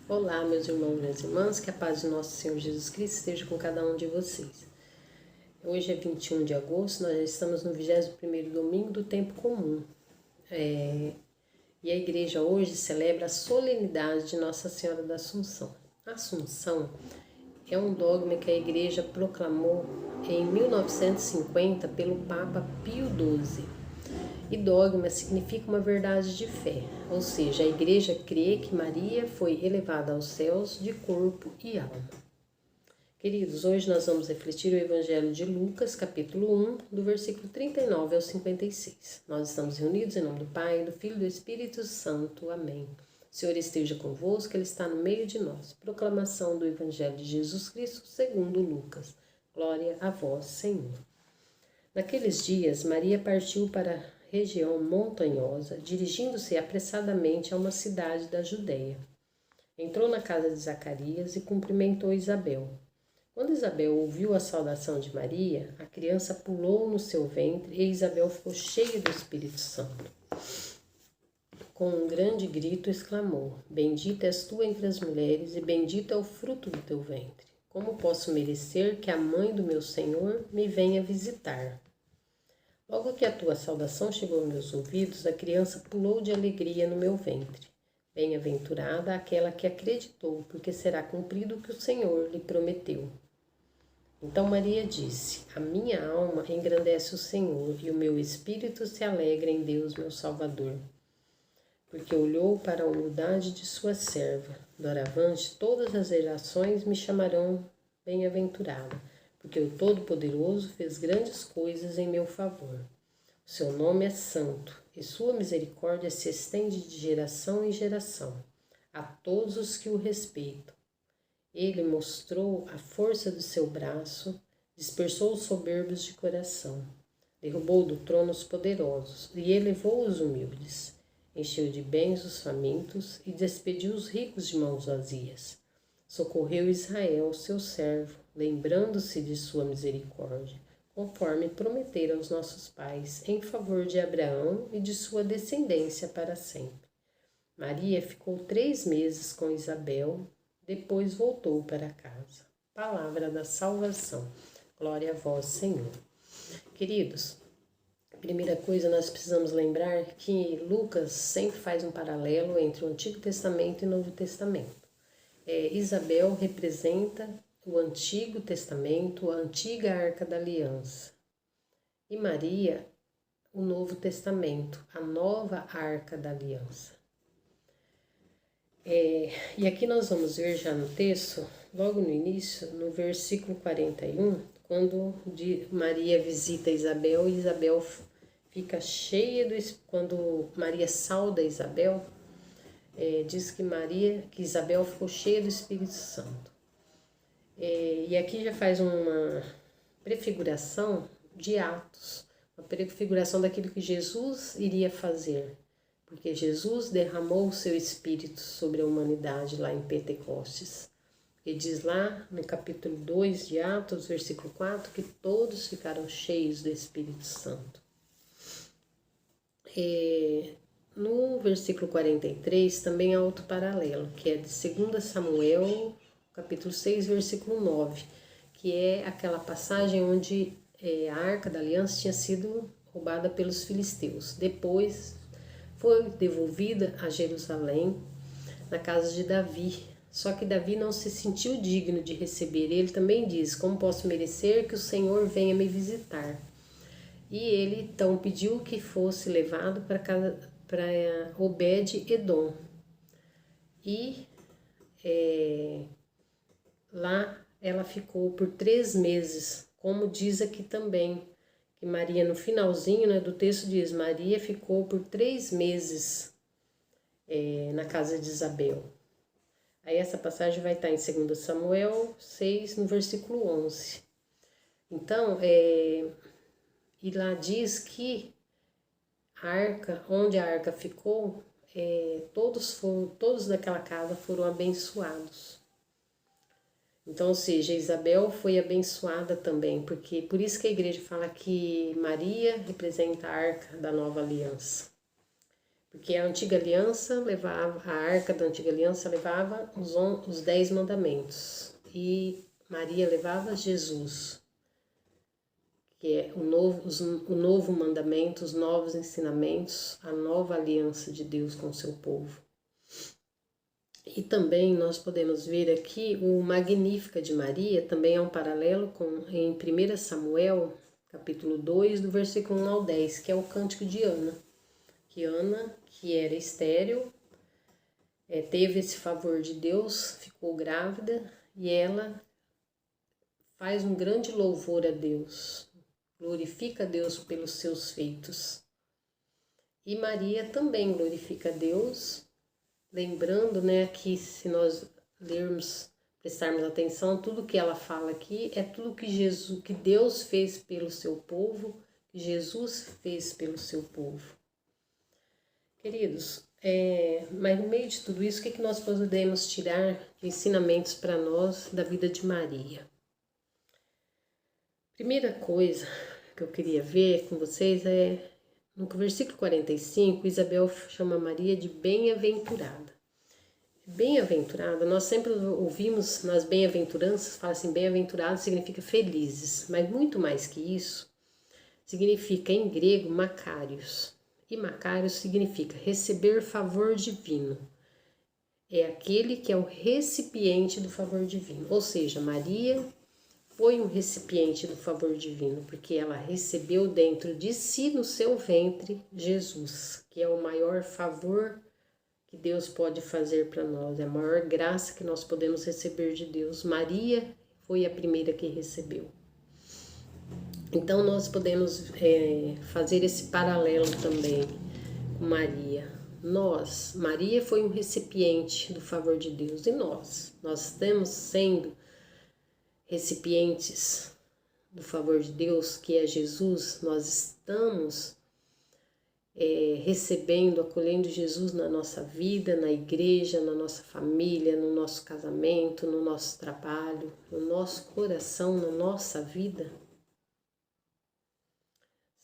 Olá, meus irmãos e minhas irmãs, que a paz de nosso Senhor Jesus Cristo esteja com cada um de vocês. Hoje é 21 de agosto, nós já estamos no 21º domingo do tempo comum. E a igreja hoje celebra a solenidade de Nossa Senhora da Assunção. A Assunção é um dogma que a igreja proclamou em 1950 pelo Papa Pio XII. E dogma significa uma verdade de fé, ou seja, a igreja crê que Maria foi elevada aos céus de corpo e alma. Queridos, hoje nós vamos refletir o Evangelho de Lucas, capítulo 1, do versículo 39 ao 56. Nós estamos reunidos em nome do Pai, do Filho e do Espírito Santo. Amém. O Senhor esteja convosco, Ele está no meio de nós. Proclamação do Evangelho de Jesus Cristo segundo Lucas. Glória a vós, Senhor. Naqueles dias, Maria partiu para a região montanhosa, dirigindo-se apressadamente a uma cidade da Judéia. Entrou na casa de Zacarias e cumprimentou Isabel. Quando Isabel ouviu a saudação de Maria, a criança pulou no seu ventre e Isabel ficou cheia do Espírito Santo. Com um grande grito exclamou: Bendita és tu entre as mulheres e bendito é o fruto do teu ventre. Como posso merecer que a mãe do meu Senhor me venha visitar? Logo que a tua saudação chegou aos meus ouvidos, a criança pulou de alegria no meu ventre. Bem-aventurada aquela que acreditou, porque será cumprido o que o Senhor lhe prometeu. Então Maria disse: A minha alma engrandece o Senhor, e o meu espírito se alegra em Deus, meu Salvador, porque olhou para a humildade de sua serva. Doravante, todas as gerações me chamarão bem-aventurada, porque o Todo-Poderoso fez grandes coisas em meu favor. O seu nome é santo, e sua misericórdia se estende de geração em geração a todos os que o respeitam. Ele mostrou a força do seu braço, dispersou os soberbos de coração, derrubou do trono os poderosos e elevou os humildes. Encheu de bens os famintos e despediu os ricos de mãos vazias. Socorreu Israel, seu servo, lembrando-se de sua misericórdia, conforme prometera aos nossos pais, em favor de Abraão e de sua descendência para sempre. Maria ficou 3 meses com Isabel, depois voltou para casa. Palavra da salvação. Glória a vós, Senhor. Queridos, primeira coisa, nós precisamos lembrar que Lucas sempre faz um paralelo entre o Antigo Testamento e o Novo Testamento. Isabel representa o Antigo Testamento, a antiga Arca da Aliança. E Maria, o Novo Testamento, a nova Arca da Aliança. E aqui nós vamos ver já no texto, logo no início, no versículo 41, quando Maria visita Isabel e Isabel fica cheia do... Quando Maria sauda Isabel, diz que Isabel ficou cheia do Espírito Santo. E aqui já faz uma prefiguração de Atos, uma prefiguração daquilo que Jesus iria fazer, porque Jesus derramou o seu Espírito sobre a humanidade lá em Pentecostes. E diz lá no capítulo 2 de Atos, versículo 4, que todos ficaram cheios do Espírito Santo. No versículo 43 também há outro paralelo, que é de 2 Samuel, capítulo 6, versículo 9, que é aquela passagem onde a Arca da Aliança tinha sido roubada pelos filisteus. Depois foi devolvida a Jerusalém, na casa de Davi. Só que Davi não se sentiu digno de receber. Ele também diz: Como posso merecer que o Senhor venha me visitar? E ele então pediu que fosse levado para Obed-Edom. E lá ela ficou por 3 meses, como diz aqui também, que Maria, no finalzinho do texto diz, Maria ficou por 3 meses na casa de Isabel. Aí essa passagem vai estar em 2 Samuel 6, no versículo 11. Então, e lá diz que a arca, onde a arca ficou, todos daquela casa foram abençoados. Então, ou seja, Isabel foi abençoada também, porque por isso que a igreja fala que Maria representa a arca da nova aliança. Porque a antiga aliança levava, a arca da antiga aliança levava os 10 mandamentos. E Maria levava Jesus, que é o novo mandamento, os novos ensinamentos, a nova aliança de Deus com o seu povo. E também nós podemos ver aqui o Magnífica de Maria, também é um paralelo em 1 Samuel, capítulo 2, do versículo 1 ao 10, que é o cântico de Ana. Que Ana, que era estéril, teve esse favor de Deus, ficou grávida e ela faz um grande louvor a Deus, glorifica a Deus pelos seus feitos. E Maria também glorifica a Deus, lembrando, né, que se nós lermos, prestarmos atenção, tudo que ela fala aqui é tudo que Deus fez pelo seu povo, que Jesus fez pelo seu povo. Queridos, mas no meio de tudo isso, o que nós podemos tirar de ensinamentos para nós da vida de Maria? Primeira coisa que eu queria ver com vocês é, no versículo 45, Isabel chama Maria de bem-aventurada. Bem-aventurada, nós sempre ouvimos nas bem-aventuranças, fala assim, bem-aventurado significa felizes, mas muito mais que isso, significa em grego Macários. E Macários significa receber favor divino. É aquele que é o recipiente do favor divino. Ou seja, Maria foi um recipiente do favor divino, porque ela recebeu dentro de si, no seu ventre, Jesus, que é o maior favor que Deus pode fazer para nós, é a maior graça que nós podemos receber de Deus. Maria foi a primeira que recebeu. Então nós podemos fazer esse paralelo também com Maria. Maria foi um recipiente do favor de Deus, e nós estamos sendo recipientes do favor de Deus, que é Jesus. Nós estamos recebendo, acolhendo Jesus na nossa vida, na igreja, na nossa família, no nosso casamento, no nosso trabalho, no nosso coração, na nossa vida.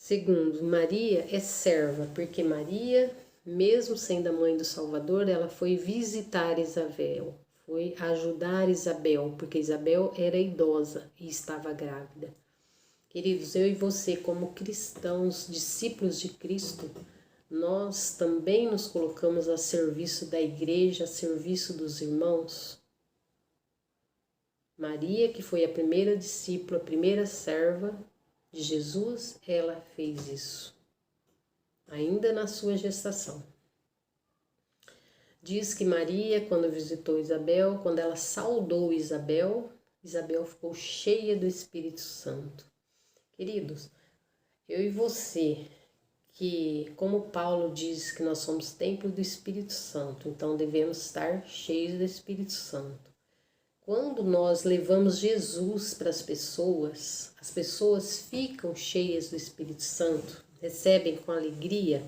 Segundo, Maria é serva, porque Maria, mesmo sendo a mãe do Salvador, ela foi visitar Isabel, foi ajudar Isabel, porque Isabel era idosa e estava grávida. Queridos, eu e você, como cristãos, discípulos de Cristo, nós também nos colocamos a serviço da igreja, a serviço dos irmãos. Maria, que foi a primeira discípula, a primeira serva de Jesus, ela fez isso, ainda na sua gestação. Diz que Maria, quando visitou Isabel, quando ela saudou Isabel, Isabel ficou cheia do Espírito Santo. Queridos, eu e você, que como Paulo diz que nós somos templo do Espírito Santo, então devemos estar cheios do Espírito Santo. Quando nós levamos Jesus para as pessoas ficam cheias do Espírito Santo, recebem com alegria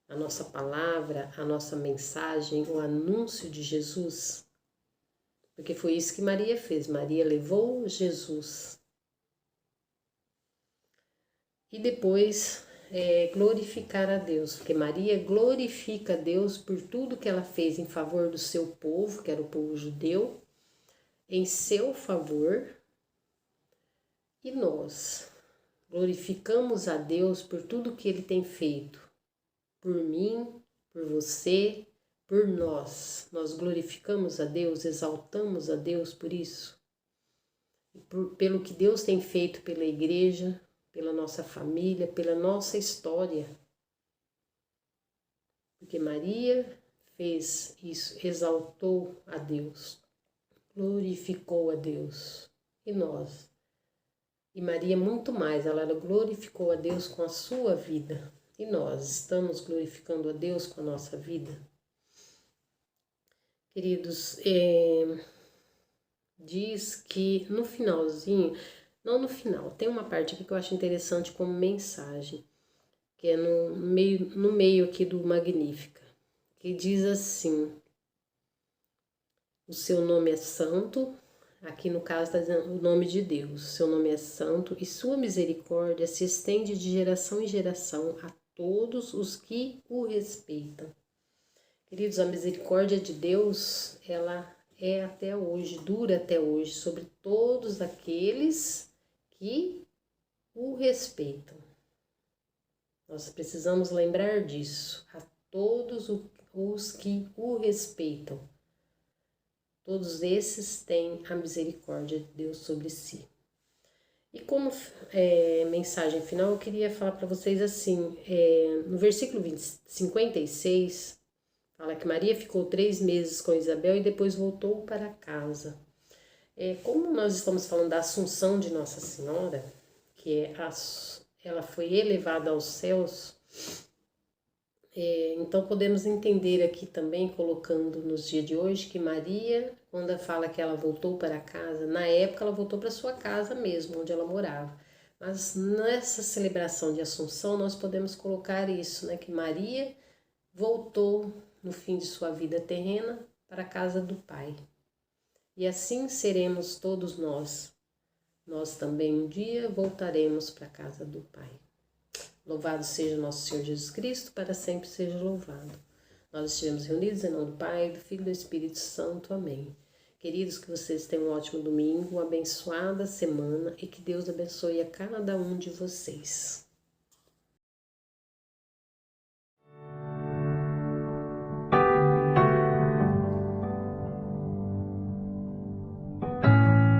a nossa palavra, a nossa mensagem, o anúncio de Jesus. Porque foi isso que Maria fez. Maria levou Jesus. E depois glorificar a Deus, porque Maria glorifica a Deus por tudo que ela fez em favor do seu povo, que era o povo judeu, em seu favor. E nós glorificamos a Deus por tudo que Ele tem feito, por mim, por você, por nós. Nós glorificamos a Deus, exaltamos a Deus por isso, pelo que Deus tem feito pela igreja, pela nossa família, pela nossa história. Porque Maria fez isso, exaltou a Deus, glorificou a Deus. E nós? E Maria muito mais, ela glorificou a Deus com a sua vida. E nós estamos glorificando a Deus com a nossa vida? Queridos, diz que no finalzinho, não no final, tem uma parte aqui que eu acho interessante como mensagem, que é no meio aqui do Magnífica, que diz assim: o seu nome é santo, aqui no caso está dizendo o nome de Deus, seu nome é santo e sua misericórdia se estende de geração em geração a todos os que o respeitam. Queridos, a misericórdia de Deus, ela é até hoje, dura até hoje, sobre todos aqueles que o respeitam. Nós precisamos lembrar disso, a todos os que o respeitam. Todos esses têm a misericórdia de Deus sobre si. E como mensagem final, eu queria falar para vocês assim, no versículo 56, fala que Maria ficou 3 meses com Isabel e depois voltou para casa. Como nós estamos falando da Assunção de Nossa Senhora, que ela foi elevada aos céus, então podemos entender aqui também, colocando nos dias de hoje, que Maria, quando fala que ela voltou para casa, na época ela voltou para sua casa mesmo, onde ela morava. Mas nessa celebração de Assunção nós podemos colocar isso, né, que Maria voltou no fim de sua vida terrena para a casa do Pai. E assim seremos todos nós. Nós também um dia voltaremos para a casa do Pai. Louvado seja nosso Senhor Jesus Cristo, para sempre seja louvado. Nós estivemos reunidos em nome do Pai, do Filho e do Espírito Santo. Amém. Queridos, que vocês tenham um ótimo domingo, uma abençoada semana e que Deus abençoe a cada um de vocês.